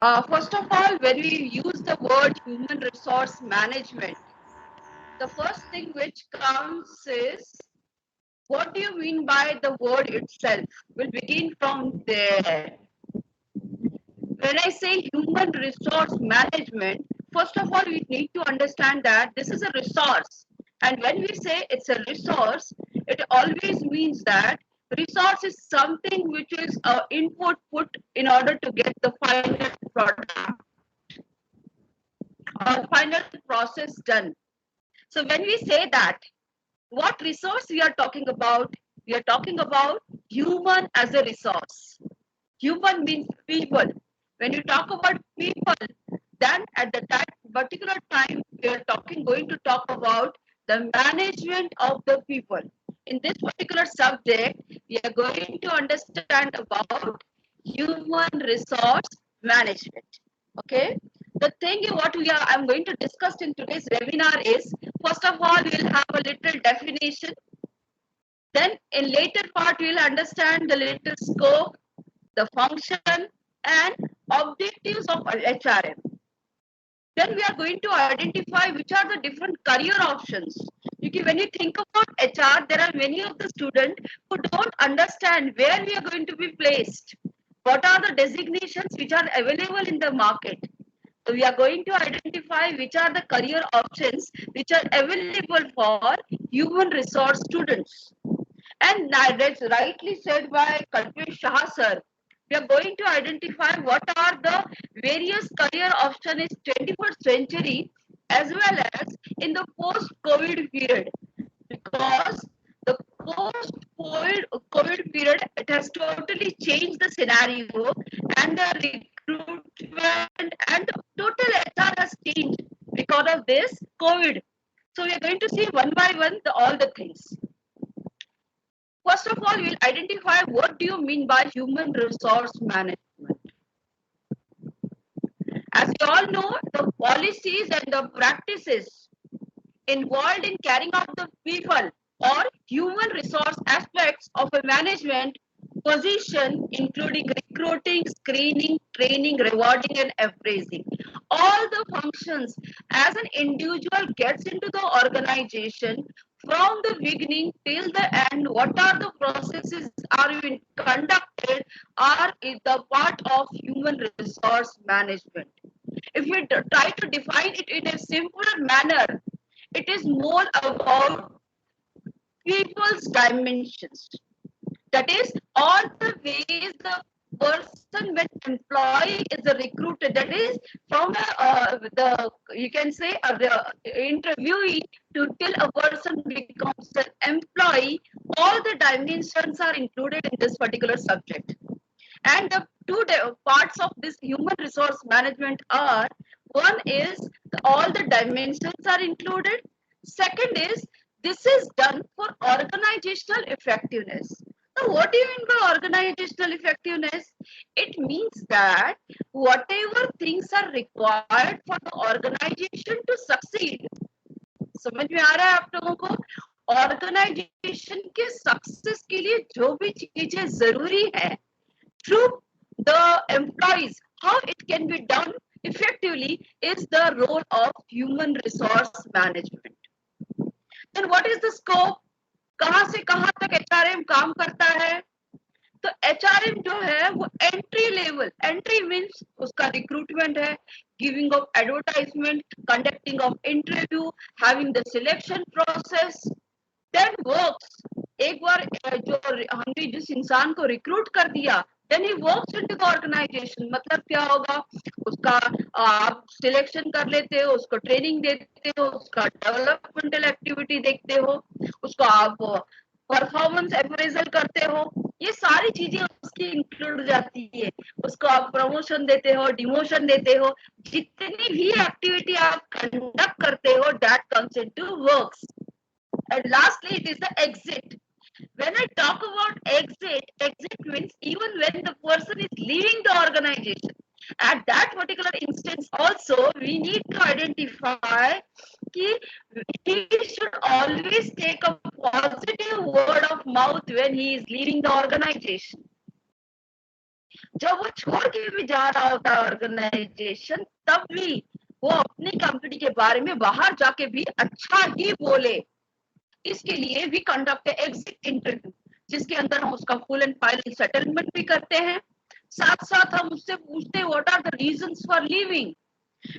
First of all, when we use the word human resource management, the first thing which comes is what do you mean by the word itself? We'll begin from there. When I say human resource management, first of all, we need to understand that this is a resource. And when we say it's a resource, it always means that resource is something which is input put in order to get the final product or final process done. So when we say that, what resource we are talking about? We are talking about human as a resource. Human means people. When you talk about people, then at the that particular time we are going to talk about the management of the people. In this particular subject, we are going to understand about human resource management. Okay. The thing what I'm going to discuss in today's webinar is first of all we'll have a little definition. Then in later part we'll understand the little scope, the function and objectives of HRM. Then we are going to identify which are the different career options. Because when you think about HR, there are many of the students who don't understand where we are going to be placed. What are the designations which are available in the market? So we are going to identify which are the career options which are available for human resource students. And that's rightly said by Kalpesh Shah sir. We are going to identify what are the various career options in 21st century as well as in the post-COVID period. Because the post-COVID period, it has totally changed the scenario and the recruitment and total HR has changed because of this COVID. So we are going to see one by one all the things. First of all, we'll identify what do you mean by human resource management. As you all know, the policies and the practices involved in carrying out the people or human resource aspects of a management position, including recruiting, screening, training, rewarding, and appraising. All the functions as an individual gets into the organization from the beginning till the end, what are the processes are being conducted are the part of human resource management. If we try to define it in a simpler manner, it is more about people's dimensions. That is, all the ways the person when employee is a recruiter. That is, from the you can say the interviewee to till a person becomes an employee. All the dimensions are included in this particular subject. And the two parts of this human resource management are one is all the dimensions are included. Second is this is done for organizational effectiveness. Now, what do you mean by organizational effectiveness? It means that whatever things are required for the organization to succeed, समझ में आ रहा है आप लोगों को organisation के success के लिए जो भी चीजें जरूरी है through the employees, how it can be done effectively is the role of human resource management. Then what is the scope? कहां से कहां तक HRM काम करता है? तो HRM जो है वो एंट्री लेवल, एंट्री मीन्स उसका रिक्रूटमेंट है, giving of advertisement, conducting of interview, having the selection process, then works. एक बार जो हमने जिस इंसान को रिक्रूट कर दिया, then he works into the organization. मतलब क्या होगा, उसका आप सिलेक्शन कर लेते हो, उसको ट्रेनिंग देते हो, उसका डेवलपमेंटल एक्टिविटी देखते हो, उसको आप परफॉर्मेंस अप्रेजल करते हो, ये सारी चीजें उसकी इंक्लूड जाती है। उसको आप प्रमोशन देते हो, डिमोशन देते हो, जितनी भी एक्टिविटी आप कंडक्ट करते हो, that comes into works. And lastly, it is the exit. When I talk about exit, exit means even when the person is leaving the organization, at that particular instance also we need to identify that he should always take a positive word of mouth when he is leaving the organization. जब वो छोड़ के भी जा रहा होता है organisation, तब भी वो अपनी कंपनी के बारे में बाहर जाके भी अच्छा ही बोले। इसके लिए वी कंडक्ट एग्जिट इंटरव्यू, जिसके अंदर हम उसका फुल एंड फाइनल सेटलमेंट भी करते हैं। साथ साथ हम उससे पूछते हैं what are the reasons for leaving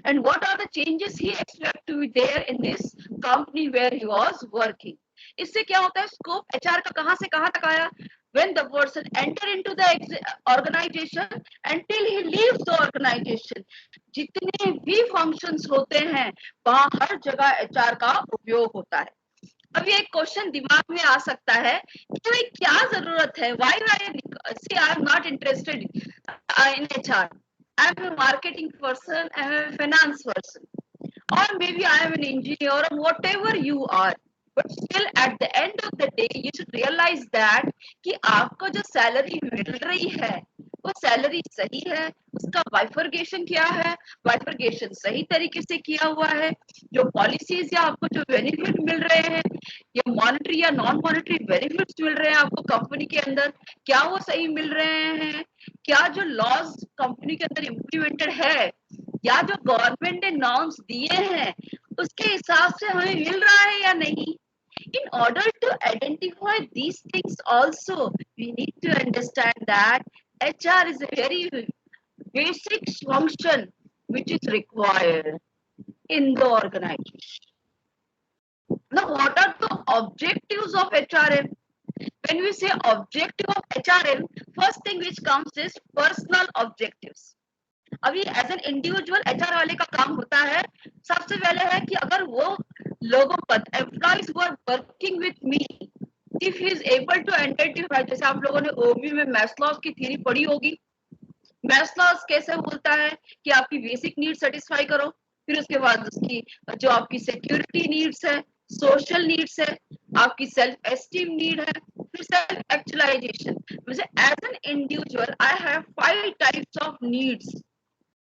and what are the changes he expect to be there in this company where he was working. इससे क्या होता है, स्कोप एचआर का कहां से कहां तक आया, when the person enter into the organization until he leaves the organization, जितने भी फंक्शंस होते हैं वहां हर जगह एचआर का उपयोग होता है। अभी एक क्वेश्चन दिमाग में आ सकता है कि भाई क्या जरूरत है, why I am not interested in HR, I am a marketing person, I am a finance person, or maybe I am an engineer or whatever you are. But still at the end of the day, you should realize that कि आपको जो salary मिल रही है वो salary सही है, उसका bifurcation क्या है, बाइफर्गेशन सही तरीके से किया हुआ है, जो पॉलिसीज या आपको जो बेनिफिट मिल रहे हैं, ये मॉनेटरी या नॉन मॉनेटरी बेनिफिट्स मिल रहे हैं आपको कंपनी के अंदर, क्या वो सही मिल रहे हैं, क्या जो लॉज कंपनी के अंदर इम्प्लीमेंटेड है या जो गवर्नमेंट ने नॉर्म्स दिए हैं उसके हिसाब से हमें मिल रहा है या नहीं। In order to identify these things also, we need to understand that HR is a very basic function which is required in the organization. Now, what are the objectives of HRM? When we say objective of HRM, first thing which comes is personal objectives. अभी as an individual HR वाले का काम होता है, सबसे पहले है कि अगर वो लोगों पर employees who are working with me, if he is able to identify, जैसे आप लोगों ने ओबी में मैस्लॉज की थ्योरी पढ़ी होगी, मैस्लॉज कैसे बोलता है कि आपकी बेसिक नीड सेटिस्फाई करो, फिर उसके बाद उसकी जो आपकी सिक्योरिटी नीड्स है, सोशल नीड्स है, आपकी सेल्फ एस्टीम नीड है, फिर self actualization. As an individual I have 5 types of needs.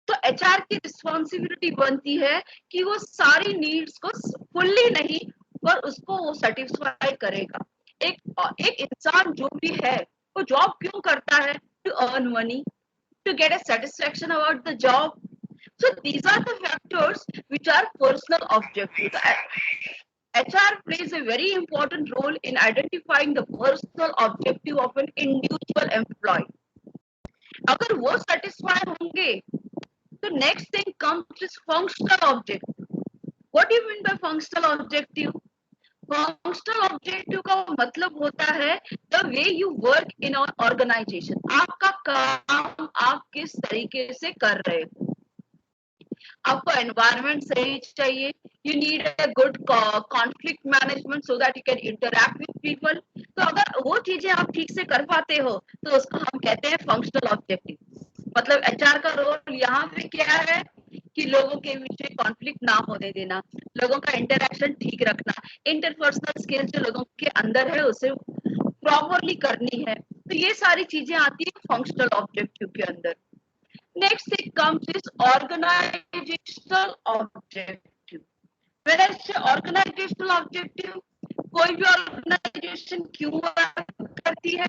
तो एचआर की रिस्पॉन्सिबिलिटी बनती है कि वो सारी नीड्स को फुल्ली नहीं पर उसको वो सेटिस्फाई करेगा। एक इंसान जो भी है वो जॉब क्यों करता है, to earn money, to get a satisfaction about the job. So these are the factors which are personal objectives. HR plays a very important role in identifying the personal objective of an individual employee. अगर वो satisfy होंगे तो next thing comes is functional objective. What do you mean by functional objective? Functional objective का मतलब होता है the way you work in an organization. आपका काम आप किस तरीके से कर रहे हो, आपको एनवायरनमेंट सही चाहिए, you need a good conflict management so that you can interact with people. तो अगर वो चीजें आप ठीक से कर पाते हो तो उसको हम कहते हैं फंक्शनल ऑब्जेक्टिव। मतलब एचआर का रोल यहाँ पे क्या है कि लोगों के बीच में कॉन्फ्लिक्ट ना होने देना, लोगों का इंटरैक्शन ठीक रखना, इंटरपर्सनल स्किल्स जो लोगों के अंदर है उसे प्रॉपरली करनी है। तो ये सारी चीजें आती है फंक्शनल ऑब्जेक्टिव के अंदर। Next thing comes is organizational objective. When I say organizational objective, कोई भी ऑर्गेनाइजेशन क्यों वर्क करती है,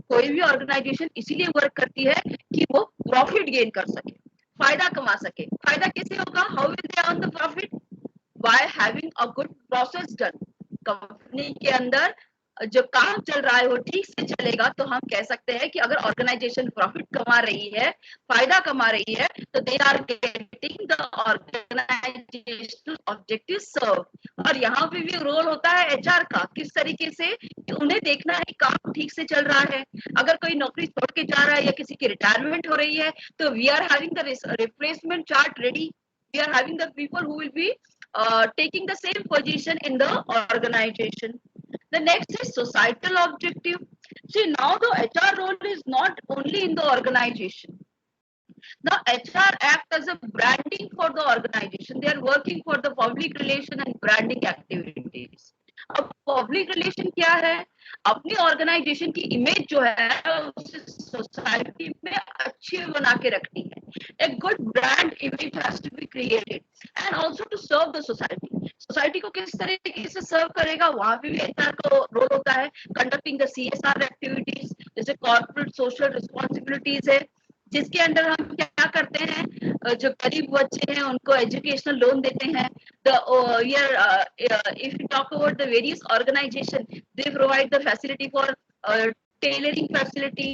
कोई भी ऑर्गेनाइजेशन इसीलिए वर्क करती है कि वो प्रॉफिट गेन कर सके, फायदा कमा सके। फायदा कैसे होगा, how will they earn the profit, by having a good process done. Company के अंदर जो काम चल रहा है वो ठीक से चलेगा तो हम कह सकते हैं कि अगर ऑर्गेनाइजेशन प्रॉफिट कमा रही है, फायदा कमा रही है, तो they are getting the organisational objective serve. और यहाँ पे भी रोल होता है एचआर का, किस तरीके से कि उन्हें देखना है काम ठीक से चल रहा है। अगर कोई नौकरी छोड़ के जा रहा है या किसी की रिटायरमेंट हो रही है तो we are having the replacement chart ready, we are having the people who will be taking the same position in the organization. The next is societal objective. See, now the HR role is not only in the organization. The HR act as a branding for the organization. They are working for the public relation and branding activities. अब public relation क्या है, अपनी organisation की image जो है उसे society में अच्छी बना के रखनी है। A good brand image has to be created and also to serve the society. Society को किस तरीके से सर्व करेगा, वहां पे भी एचआर का रोल होता है। कंडक्टिंग द सीएसआर एक्टिविटीज, जैसे कॉर्पोरेट सोशल रिस्पॉन्सिबिलिटीज है, जिसके अंडर हम क्या करते हैं, जो गरीब बच्चे हैं उनको एजुकेशनल लोन देते हैं। If you talk about the various organization, they provide the facility for tailoring facility,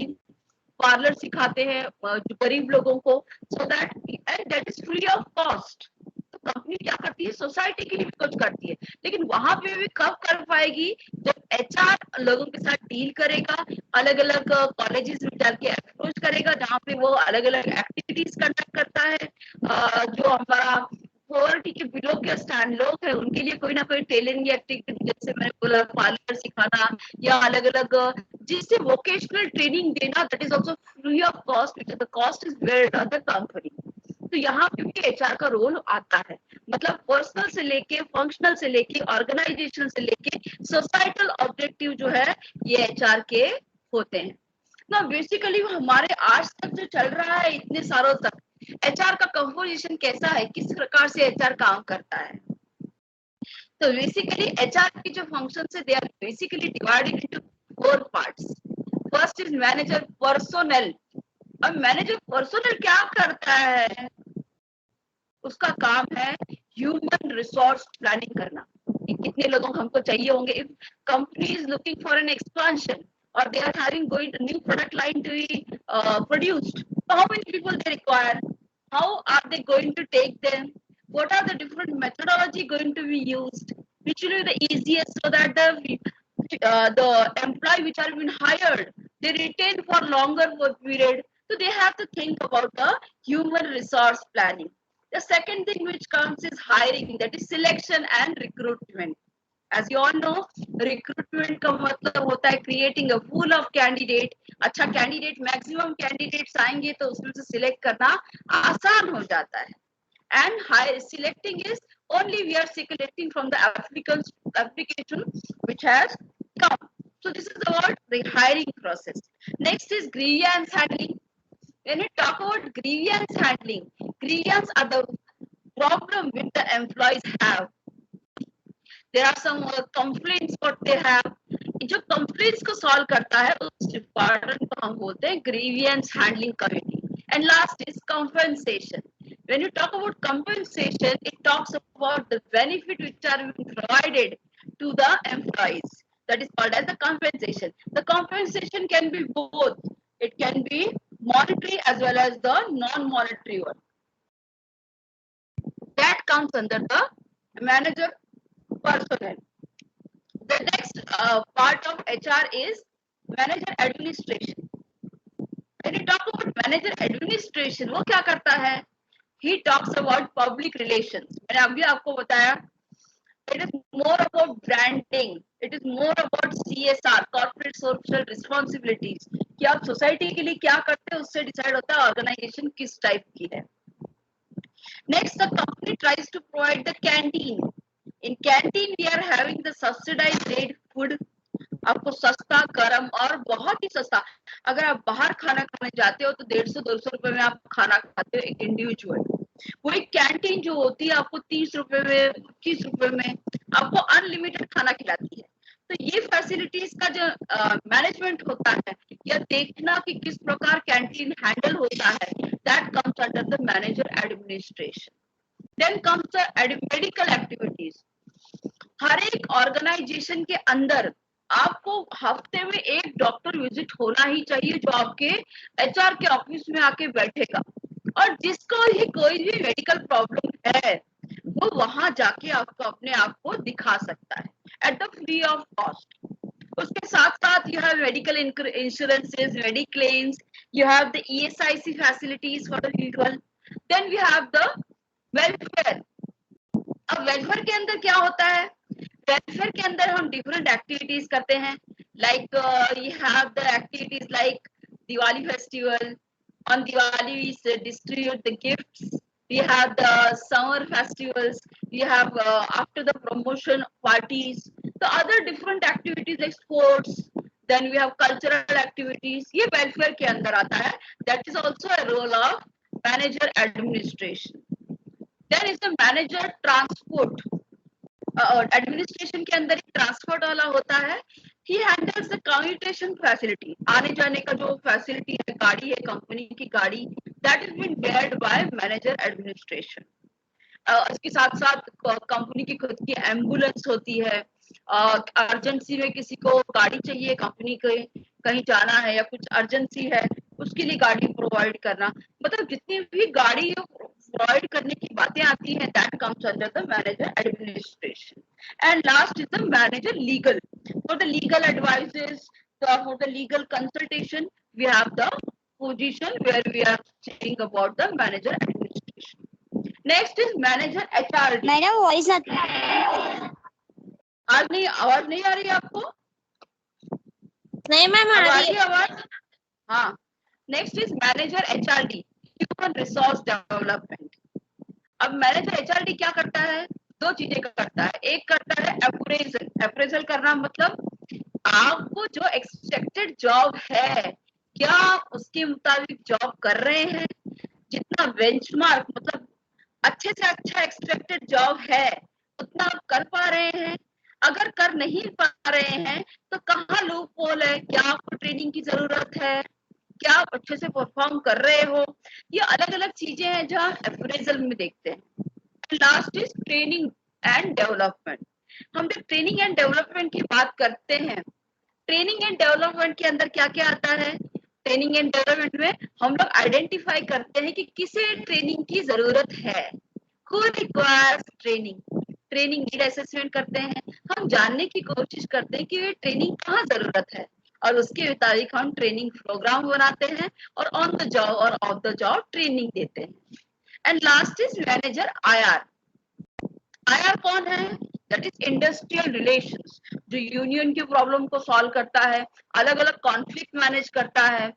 parlour सिखाते हैं जो गरीब लोगों को, so that and that is free of cost. तो कंपनी क्या करती है, सोसाइटी के लिए भी कुछ करती है, लेकिन वहां पे भी कब कर पाएगी, जब एचआर लोगों के साथ डील करेगा, अलग अलग कॉलेजेस में जाके अप्रोच करेगा, जहाँ पे वो अलग अलग एक्टिविटीज कंडक्ट करता है। जो हमारा पॉवर्टी के बिलो के स्टैंड लोग हैं उनके लिए कोई ना कोई टेलरिंग एक्टिविटी, जैसे मैंने बोला पार्लर सिखाना, या अलग अलग जिससे वोकेशनल ट्रेनिंग देना, that is also free of cost, because the cost is where other company. तो यहाँ पे भी एचआर का रोल आता है, मतलब पर्सनल से लेके फंक्शनल से लेके ऑर्गेनाइजेशन से लेके सोसाइटल ऑब्जेक्टिव जो है ये एचआर के होते हैं ना। बेसिकली हमारे आज तक जो चल रहा है इतने सालों तक, एचआर का कंपोजिशन कैसा है, किस प्रकार से एचआर काम करता है। तो बेसिकली एचआर की जो फंक्शन है, they are basically divided into 4 parts. First is manager personnel. अब मैनेजर पर्सोनल क्या करता है, उसका काम है ह्यूमन रिसोर्स प्लानिंग करना, कि कितने लोग हमको चाहिए होंगे। If company is looking for an expansion or they are having going new product line to be produced, so how many people they require, how are they going to take them, what are the different methodology going to be used, which will be the easiest, so that the employee which are been hired, they retain for longer period. So they have to think about the human resource planning. The second thing which comes is hiring, that is selection and recruitment. As you all know, recruitment का मतलब होता है creating a pool of candidate. अच्छा candidate, maximum candidates आएंगे तो उसमें से select करना आसान हो जाता है. And high selecting is only we are selecting from the application which has come. So this is about the hiring process. Next is grievance handling. When we talk about grievance handling, grievance are the problem which the employees have. There are some complaints what they have. जो complaints को solve करता है उस department को हम बोलते हैं grievance handling committee. And last is compensation. When you talk about compensation, it talks about the benefit which are being provided to the employees. That is called as the compensation. The compensation can be both. It can be monetary as well as the non-monetary one. That comes under the manager personnel. The next part of HR is manager administration. When you talk about manager administration, वो क्या करता है? He talks about public relations. मैंने अभी आपको बताया, it is more about branding. It is more about CSR, corporate social responsibilities. कि आप सोसाइटी के लिए क्या करते हैं, उससे डिसाइड होता है ऑर्गेनाइजेशन किस टाइप की है. Next, the company tries to provide the canteen. In canteen, we are having the subsidized rate food. आपको सस्ता, गर्म और बहुत ही सस्ता. अगर आप बाहर खाना खाने जाते हो तो 150-200 रुपए में आप खाना खाते हो एक इंडिविजुअल. वही कैंटीन जो होती है आपको 30 रुपए में, 25 रुपए में आपको अनलिमिटेड खाना खिलाती है. तो ये फैसिलिटीज का जो मैनेजमेंट होता है, या देखना कि किस प्रकार कैंटीन हैंडल होता है, that comes under the manager administration. Then comes the medical activities. हर एक ऑर्गेनाइजेशन के अंदर आपको हफ्ते में एक डॉक्टर विजिट होना ही चाहिए, जो आपके एचआर के ऑफिस में आके बैठेगा, और जिसको ही कोई भी मेडिकल प्रॉब्लम है वो वहां जाके आपको अपने आप को दिखा सकता है at the free of cost. उसके साथ साथ you have medical insurances, mediclaims, you have the ESIC facilities for the people. Then we have the welfare. अब वेलफेयर के अंदर क्या होता है? वेलफेयर के अंदर हम डिफरेंट एक्टिविटीज करते हैं, like you have the activities like Diwali festival. On Diwali, we distribute the gifts. We have the summer festivals. We have after the promotion parties. The other different activities like sports. Then we have cultural activities. ये welfare के अंदर आता है. That is also a role of manager administration. Then is the manager transport. Administration के अंदर transport वाला होता है, ही हैंडल्स द कम्यूटेशन फैसिलिटी, आने जाने का जो फैसिलिटी है, गाड़ी है, कंपनी की गाड़ी, that is been beared by manager administration. इसके साथ साथ कंपनी की खुद की एम्बुलेंस होती है, अर्जेंसी में किसी को गाड़ी चाहिए, कंपनी के कहीं जाना है या कुछ अर्जेंसी है, उसके लिए गाड़ी प्रोवाइड करना, मतलब जितनी भी गाड़ी प्रोवाइड करने की बातें आती हैं, that comes under the manager administration. And last is the manager legal, for the legal advices, for the legal consultation, we have the position where we are saying about the manager administration. Next is manager HRD. Madam voice आवाज नहीं आ रही है आपको? नहीं ma'am अब आ आ रही रही है आवाज? हाँ। Next is manager HRD, human resource development. अब मैनेजर HRD क्या करता है? दो चीजें करता है। एक करता है अप्रेजल। अप्रेजल करना मतलब आपको जो एक्सपेक्टेड जॉब है, क्या आप उसके मुताबिक जॉब कर रहे हैं? जितना बेंचमार्क मतलब अच्छे से अच्छा एक्सपेक्टेड जॉब है, उतना आप कर पा रहे हैं? अगर कर नहीं पा रहे हैं तो कहाँ लूप होल है? क्या आपको ट्रेनिंग की जरूरत है? क्या आप अच्छे से परफॉर्म कर रहे हो? ये अलग अलग चीजें हैं जो हम अप्रेजल में देखते हैं। Last is training and development. हम जब ट्रेनिंग एंड डेवलपमेंट की बात करते हैं, ट्रेनिंग एंड डेवलपमेंट के अंदर क्या क्या आता है? ट्रेनिंग एंड डेवलपमेंट में हम लोग आइडेंटिफाई करते हैं कि किसे ट्रेनिंग की जरूरत है, who requires training. Training need assessment करते हैं, हम जानने की कोशिश करते हैं कि ये ट्रेनिंग कहाँ जरूरत है, और उसके मुताबिक हम ट्रेनिंग प्रोग्राम बनाते हैं और ऑन द जॉब और ऑफ द जॉब ट्रेनिंग देते हैं। And last is manager IR। IR कौन है? दैट इज इंडस्ट्रियल रिलेशंस, जो यूनियन की प्रॉब्लम को सॉल्व करता है, अलग अलग कॉन्फ्लिक्ट मैनेज करता है,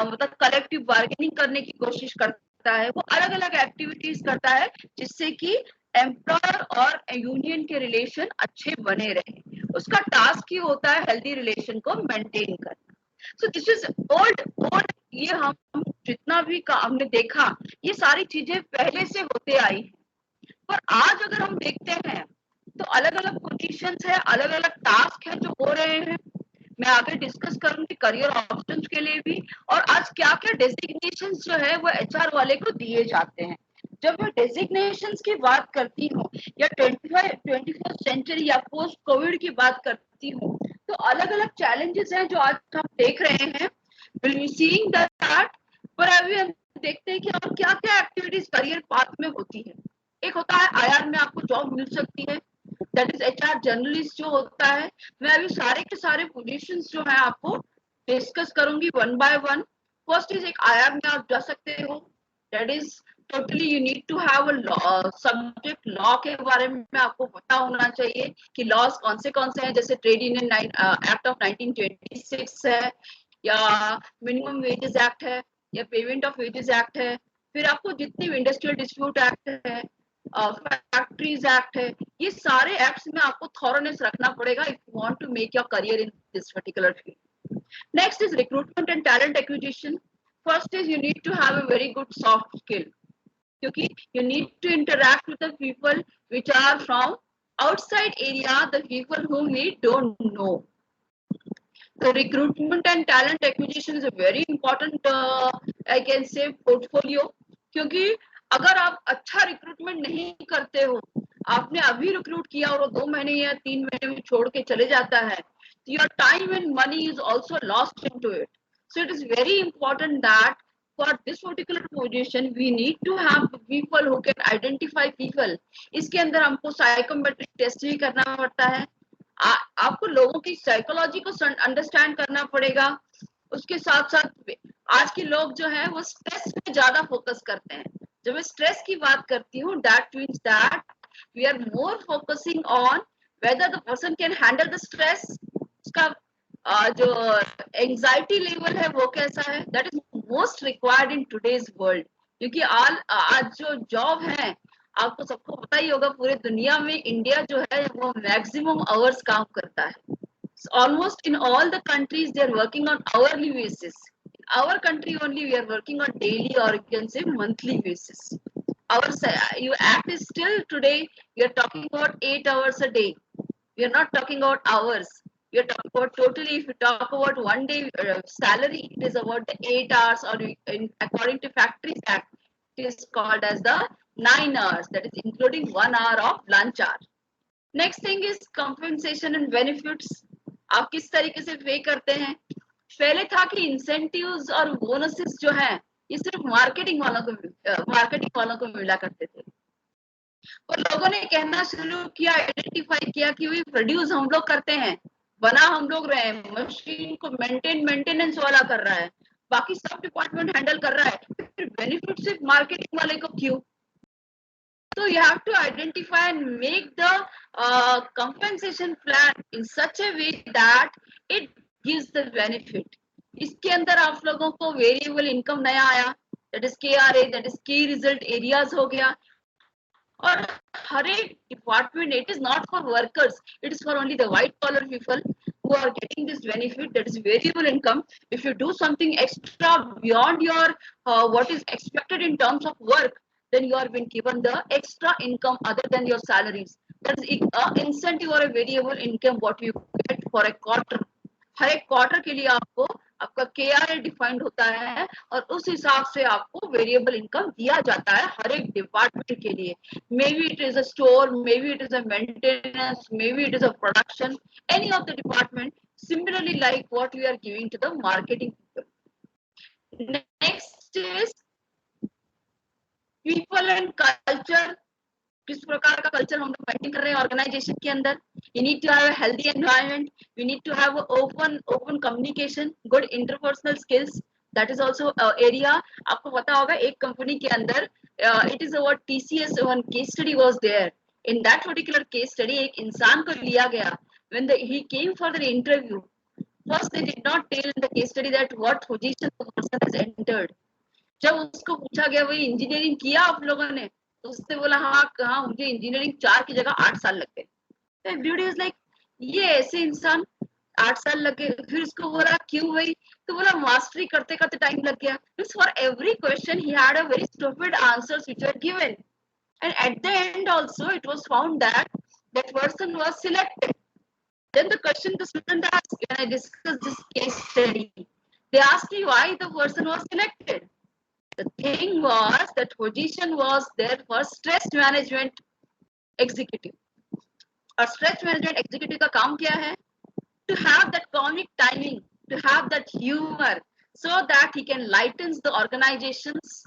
मतलब कलेक्टिव बार्गेनिंग करने की कोशिश करता है, वो अलग अलग एक्टिविटीज करता है जिससे कि एम्प्लॉयर और यूनियन के रिलेशन अच्छे बने रहे। उसका टास्क ही होता है हेल्दी रिलेशन को मेंटेन करना। सो दिस इज ओल्ड, ये हम जितना भी हमने देखा, ये सारी चीजें पहले से होते आई है। पर आज अगर हम देखते हैं तो अलग अलग पोजीशंस है, अलग अलग टास्क है जो हो रहे हैं। मैं आगे डिस्कस करूंगी करियर ऑप्शंस के लिए भी, और आज क्या क्या डेजिग्नेशंस जो है वो HR वाले को दिए जाते हैं। जब मैं डेजिग्नेशंस की बात करती हूँ या 21st सेंचुरी या पोस्ट कोविड की बात करती हूँ, तो अलग अलग चैलेंजेस हैं जो आज हम देख रहे हैं, विल बी सीइंग दैट। पर अभी हम देखते हैं कि और क्या क्या एक्टिविटीज करियर पाथ में होती है। एक होता है IR में आपको जॉब मिल सकती है, दैट इज HR जर्नलिस्ट जो होता है। मैं अभी सारे के सारे पोजीशंस जो है आपको डिस्कस करूंगी one by one. First is एक IR में आप जा सकते हो, दैट इज totally you need to have a subject law के बारे में आपको पता होना चाहिए कि लॉज कौन से हैं, जैसे ट्रेड यूनियन एक्ट ऑफ 1926 है, या मिनिमम वेजेस एक्ट है, या पेमेंट ऑफ वेजेस एक्ट है। फिर आपको जितनी भी इंडस्ट्रियल डिस्प्यूट एक्ट है, फैक्ट्रीज एक्ट है, ये सारे एक्ट्स में आपको थॉरोनेस रखना पड़ेगा if you want to make your career in this particular field. Next is recruitment and talent acquisition. First is you need to have a very good soft skill, क्योंकि you need to interact with the people which are from outside area, the people whom we don't know. The recruitment and talent acquisition is a very important I can say portfolio, क्योंकि अगर आप अच्छा recruitment नहीं करते हो, आपने अभी recruit किया और 2 महीने या 3 महीने में छोड़ के चले जाता है, तो your time and money is also lost into it. So it is very important that for this particular position we need to have people who can identify people. इसके अंदर हमको साइकोमेट्रिक टेस्ट भी करना पड़ता है, आपको लोगों की साइकोलॉजी को अंडरस्टैंड करना पड़ेगा। उसके साथ साथ आज के लोग जो है वो स्ट्रेस पे ज्यादा फोकस करते हैं। जब मैं स्ट्रेस की बात करती हूँ, that means that we are more focusing on whether the person can handle the stress, उसका जो एंजाइटी लेवल है वो कैसा है, that is most required in today's world. क्योंकि आज जो जॉब है, आपको सबको पता ही होगा, पूरे दुनिया में इंडिया जो है वो मैक्सिमम आवर्स काम करता है। Almost in all the countries they are working on hourly basis. In our country only we are working on daily or you can say monthly basis. our your act is still today you're talking about 8 hours a day. We are not talking about hours. We are talking about totally, if you talk about one day salary, it is about the 8 hours, or according to Factories Act, it is called as the 9 hours, that is including 1 hour of lunch hour. Next thing is compensation and benefits. आप किस तरीके से पे करते हैं? पहले था कि इंसेंटिव्स और बोनसेस जो है ये सिर्फ मार्केटिंग वालों को मिला करते थे, और लोगों ने कहना शुरू किया, आइडेंटिफाई किया कि वही प्रोड्यूस हम लोग करते हैं, बना हम लोग रहे हैं, मशीन को मेंटेनेंस वाला कर रहा है, बाकी सब डिपार्टमेंट हैंडल कर रहा है, फिर बेनिफिट सिर्फ मार्केटिंग वाले को क्यों? So you have to identify and make the compensation plan in such a way that it gives the benefit. इसके अंदर आप लोगों को वेरिएबल इनकम नया आया, that is KRA, that is key result areas हो गया, और हर एक department, it is not for workers, it is for only the white collar people who are getting this benefit, that is variable income. If you do something extra beyond your what is expected in terms of work, then you are being given the extra income other than your salaries. That is incentive or a variable income what you get for a quarter. हर एक quarter के लिए आपको आपका KRA defined होता है, और उस हिसाब से आपको वेरिएबल इनकम दिया जाता है हर एक डिपार्टमेंट के लिए. Maybe it is a store, maybe it is a maintenance, maybe it is a production, any of the department, similarly like what we are giving to the marketing people. Next is people and culture. किस प्रकार का culture हम लोग maintain कर रहे हैं organisation के अंदर. You need to have a healthy environment. We need to have open communication, good interpersonal skills. That is also area. आपको पता होगा एक कंपनी के अंदर it is about TCS. One case study was there. In that particular case study एक इंसान को लिया गया. When he came for the interview, first they did not tell in the case study that what position the person has entered. जब उसको पूछा गया वही इंजीनियरिंग किया आप लोगों ने, तो उसने बोला हाँ कहा, मुझे इंजीनियरिंग 4 की जगह 8 साल लग गए. तो एवरीबॉडी इज लाइक ये ऐसे इंसान 8 साल लगे, फिर उसको बोला क्यों भाई, तो बोला मास्टरी करते करते टाइम लग गया. For every question he had a very stupid answers which were given, and at the end also it was found that that person was selected. Then the question the student asked when I discussed this case study, they asked me why the person was selected. The thing was that position was there for stress management executive. और stress management executive का काम क्या है? To have that comic timing, to have that humor, so that he can lighten the organization's,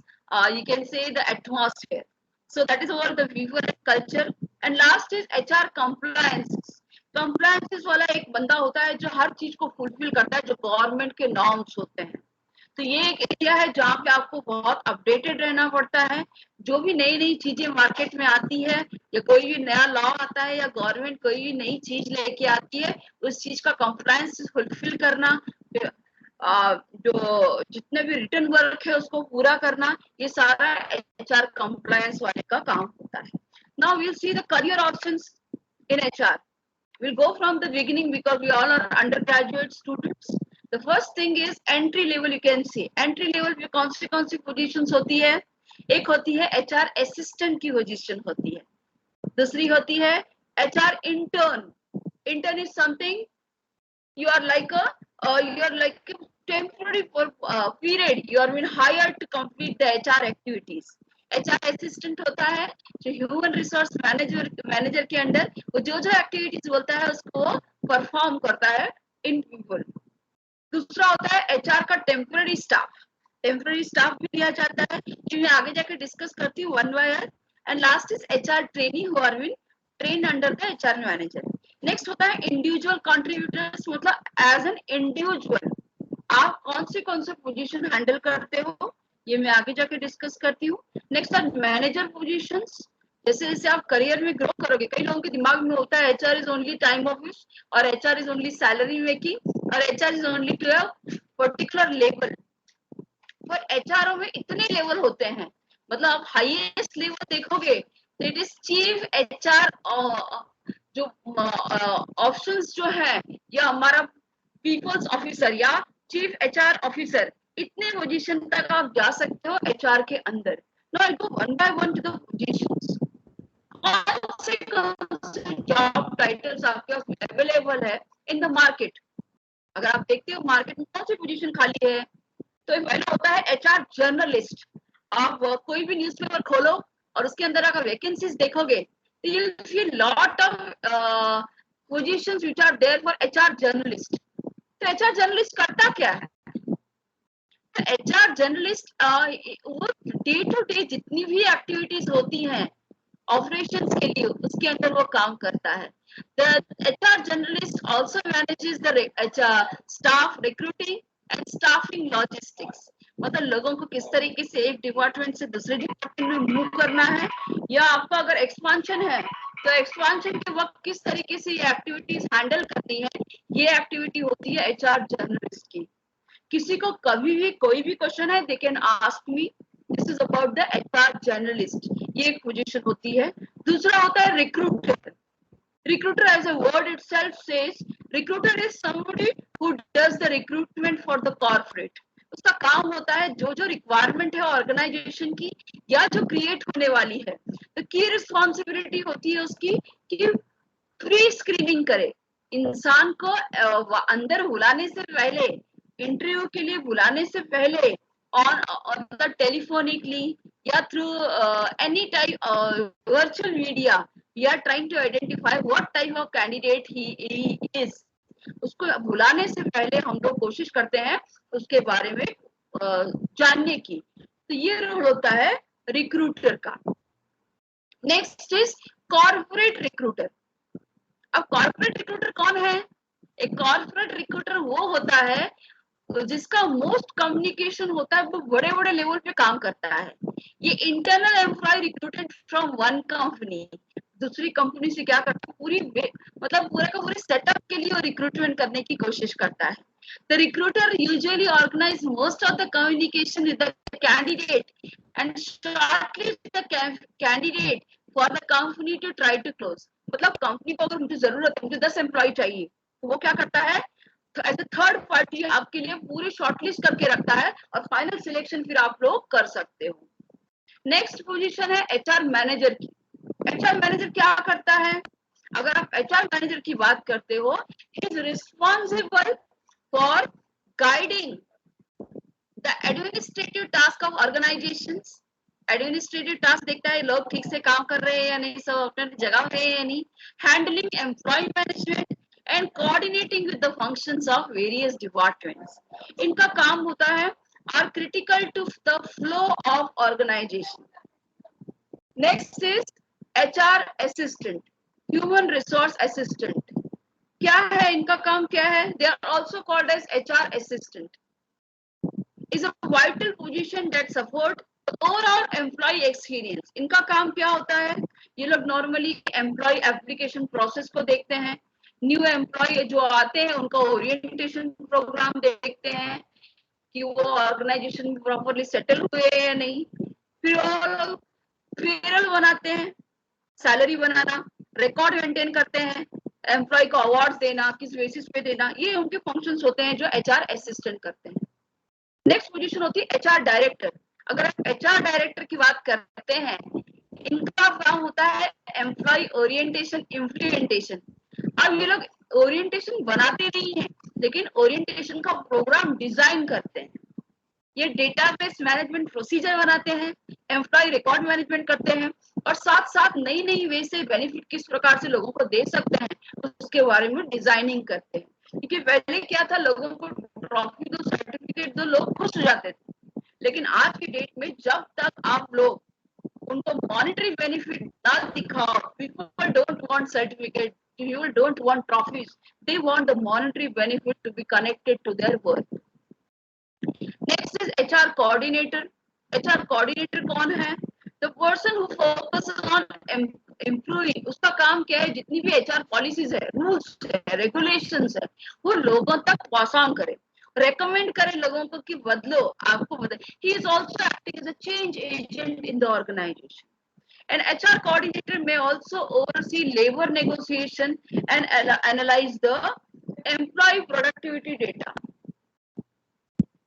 you can say the atmosphere. So that is about the people culture. And last is HR compliance. Compliance वाला एक बंदा होता है जो हर चीज को fulfil करता है जो गवर्नमेंट के नॉर्म्स होते हैं. तो ये एक एरिया है जहाँ पे आपको बहुत अपडेटेड रहना पड़ता है. जो भी नई नई चीजें मार्केट में आती है, या कोई भी नया लॉ आता है, या गवर्नमेंट कोई भी नई चीज लेके आती है, उस चीज का कंप्लायंस फुलफिल करना, जो जितने भी रिटर्न वर्क है उसको पूरा करना, ये सारा HR कंप्लायंस वाले का काम होता है. Now we will see the career options in HR. We'll go from the beginning because we all are undergraduate students. The first thing is entry level. You can see entry level पे कौन सी positions होती है? एक होती है HR assistant की position होती है. दूसरी होती है HR intern. Intern is something you are like a temporary period. You are being hired to complete the HR activities. HR assistant होता है जो ह्यूमन रिसोर्स मैनेजर के अंडर वो जो एक्टिविटीज बोलता है उसको परफॉर्म करता है इन पीपल. दूसरा होता है HR का टेम्पररी स्टाफ भी दिया जाता है, जो मैं आगे जाकर डिस्कस करती हूँ one by one. And last is HR trainee who are been train under the HR manager. Next होता है इंडिविजुअल कंट्रीब्यूटर्स, मतलब एज एन इंडिविजुअल आप कौन से पोजीशन हैंडल करते हो, ये मैं आगे जाके डिस्कस करती हूँ. Next are manager positions. जैसे जैसे आप करियर में ग्रो करोगे, कई लोगों के दिमाग में होता है HR is only time office, और HR is only salary making, और HR is only to a particular level. पर HR में इतने लेवल होते हैं, मतलब आप हाईएस्ट लेवल देखोगे तो इट इज चीफ HR. जो ऑप्शंस जो है, या हमारा पीपल्स ऑफिसर या चीफ HR ऑफिसर, इतने पोजीशन तक आप जा सकते हो HR के अंदर. Now I go one by one to the positions. कौन से जॉब टाइटल्स आपके पास अवेलेबल है इन द मार्केट? अगर आप देखते हो मार्केट में कौन सी पोजीशन खाली है, तो पहला होता है एचआर जर्नलिस्ट। आप कोई भी न्यूज़पेपर खोलो और उसके अंदर अगर वैकेंसीज देखोगे तो you will see lot of positions which are there for HR journalist. तो एचआर जर्नलिस्ट करता क्या है? एचआर जर्नलिस्ट वो डे टू डे जितनी भी एक्टिविटीज होती हैं ऑपरेशंस के लिए उसके अंदर वो काम करता है। The HR journalist also manages the staff recruiting and staffing logistics. मतलब लोगों को किस तरीके से एक डिपार्टमेंट से दूसरे डिपार्टमेंट में मूव करना है, या आपका अगर एक्सपांशन है तो एक्सपांशन के वक्त किस तरीके से ये एक्टिविटीज हैंडल करनी है, ये एक्टिविटी होती है एचआर जर्नलिस्ट की। किसी को कभी भी कोई भी क्वेश्चन है, they can ask me, this is about the HR journalist. ये एक पोजीशन होती है। दूसरा होता है recruiter. Recruiter as a word itself says, recruiter is somebody who does the recruitment for the corporate. उसका काम होता है जो जो रिक्वायरमेंट है ऑर्गेनाइजेशन की या जो क्रिएट होने वाली है, तो की रिस्पॉन्सिबिलिटी होती है उसकी कि प्री स्क्रीनिंग करे, इंसान को अंदर बुलाने से पहले, इंटरव्यू के लिए बुलाने से पहले on the telephonically या through any type virtual media, we are trying to identify what type of candidate he is। उसको बुलाने से पहले हम लोग कोशिश करते हैं उसके बारे में जानने की। तो ये रोल होता है रिक्रूटर का। Next is corporate recruiter. अब कॉर्पोरेट रिक्रूटर कौन है? एक कॉर्पोरेट रिक्रूटर वो होता है जिसका मोस्ट कम्युनिकेशन होता है, वो बड़े बड़े लेवल पे काम करता है। ये internal employee recruited from one company दूसरी कंपनी से क्या करता है, पूरी मतलब पूरे का पूरे सेटअप के लिए रिक्रूटमेंट करने की कोशिश करता है। The recruiter usually organize most of the communication with the candidate and shortlist the candidate for the company to try to close। मतलब कंपनी को अगर मुझे जरूरत है, मुझे 10 एम्प्लॉय चाहिए, तो वो क्या करता है, एज ए थर्ड पार्टी आपके लिए पूरी शॉर्टलिस्ट करके रखता है और फाइनल सिलेक्शन फिर आप लोग कर सकते हो। नेक्स्ट पोजीशन है एचआर मैनेजर की। एचआर मैनेजर क्या करता है? अगर आप एचआर मैनेजर की बात करते हो, he is responsible for guiding the administrative task of organisations. Administrative task देखता है लोग ठीक से काम कर रहे हैं या नहीं, सब अपने जगह पे है या नहीं। Handling employee management and coordinating with the functions of various departments। इनका काम होता है are critical to the flow of organization। Next is HR assistant, human resource assistant। क्या है इनका काम, क्या है? They are also called as HR assistant। is a vital position that support the overall employee experience। इनका काम क्या होता है? ये लोग नॉर्मली एम्प्लॉय एप्लीकेशन प्रोसेस को देखते हैं, न्यू एम्प्लॉय जो आते हैं उनका ओरिएंटेशन प्रोग्राम देखते हैं कि वो ऑर्गेनाइजेशन में प्रॉपरली सेटल हुए या नहीं। फिर वो लोग पेरोल बनाते हैं, सैलरी बनाना, रिकॉर्ड मेंटेन करते हैं, एम्प्लॉय को अवार्ड देना, किस बेसिस पे देना, ये उनके फंक्शंस होते हैं जो एचआर असिस्टेंट करते हैं। नेक्स्ट पोजीशन होती है एचआर डायरेक्टर। अगर आप एचआर डायरेक्टर की बात करते हैं, इनका काम होता है एम्प्लॉय ओरिएंटेशन इम्प्लीमेंटेशन। अब ये लोग ओरिएंटेशन बनाते नहीं है, लेकिन ओरिएंटेशन का प्रोग्राम डिजाइन करते हैं। ये डेटाबेस मैनेजमेंट प्रोसीजर बनाते हैं, एम्प्लॉय रिकॉर्ड मैनेजमेंट करते हैं, और साथ साथ नई नई वे से बेनिफिट किस प्रकार से लोगों को दे सकते हैं उसके बारे में डिजाइनिंग करते हैं। क्योंकि पहले क्या था, लोगों को ट्रॉफी दो, सर्टिफिकेट दो, लोग खुश हो जाते थे। लेकिन आज की डेट में जब तक आप लोग उनको मॉनेटरी बेनिफिट ना दिखाओ, people don't want certificate, people don't want trophies, they want the monetary benefit to be connected to their work। Next is HR coordinator। HR coordinator कौन है? The person who focuses on improving। उसका काम क्या है, जितनी भी HR policies है, rules है, रेगुलेशंस है, वो लोगों तक पहुंचान करे, रेकमेंड करे लोगों को कि बदलो, आपको बदल। He is also acting as a change agent in the organization। An HR coordinator may also oversee labor negotiation and analyze the employee productivity data।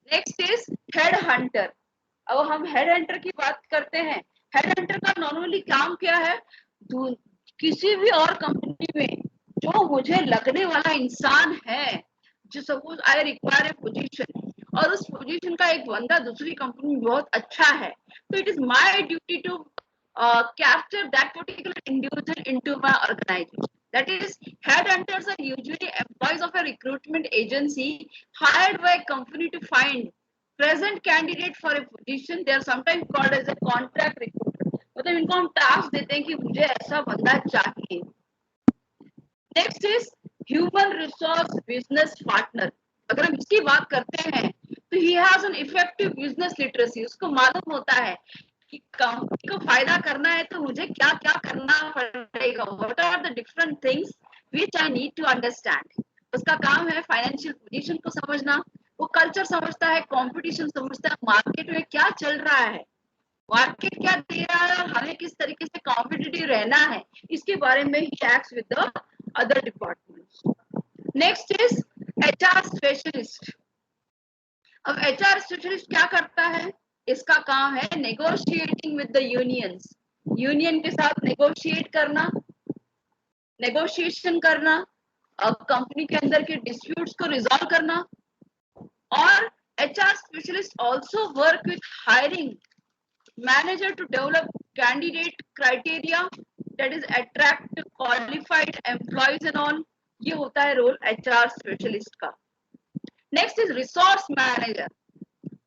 Next is head hunter। अब हम हेड हंटर की बात करते हैं। Head Hunter का normally काम क्या है? किसी भी और कंपनी में जो मुझे लगने वाला इंसान है, जो suppose I require a position, और उस पोजीशन का एक बंदा दूसरी कंपनी में बहुत अच्छा है, तो it is my duty to capture that particular individual into my organization. That is, headhunters are usually employees of a recruitment agency hired by a company to find present candidate for a position. They are sometimes called as a contract recruiter. मतलब इनको हम task देते हैं कि मुझे ऐसा बंदा चाहिए। Next is human resource business partner. अगर हम इसकी बात करते हैं तो he has an effective business literacy. उसको मालूम होता है कि कंपनी को फायदा करना है तो मुझे क्या क्या करना पड़ेगा, what are the different things which I need to understand. उसका काम है फाइनेंशियल पोजीशन को समझना, वो कल्चर समझता है, कंपटीशन समझता है, मार्केट में क्या चल रहा है, मार्केट क्या दे रहा है, और हमें किस तरीके से कॉम्पिटिटिव रहना है, इसके बारे में he acts with the other departments. Next is HR specialist. अब एचआर स्पेशलिस्ट क्या करता है? इसका काम है negotiating with the unions, union के साथ नेगोशिएट करना, नेगोशिएशन करना, कंपनी के अंदर के डिस्प्यूट्स को रिजॉल्व करना। और HR specialist also work with hiring manager to develop candidate criteria, that is attract qualified employees and all। ये होता है रोल एचआर स्पेशलिस्ट का। Next is resource manager.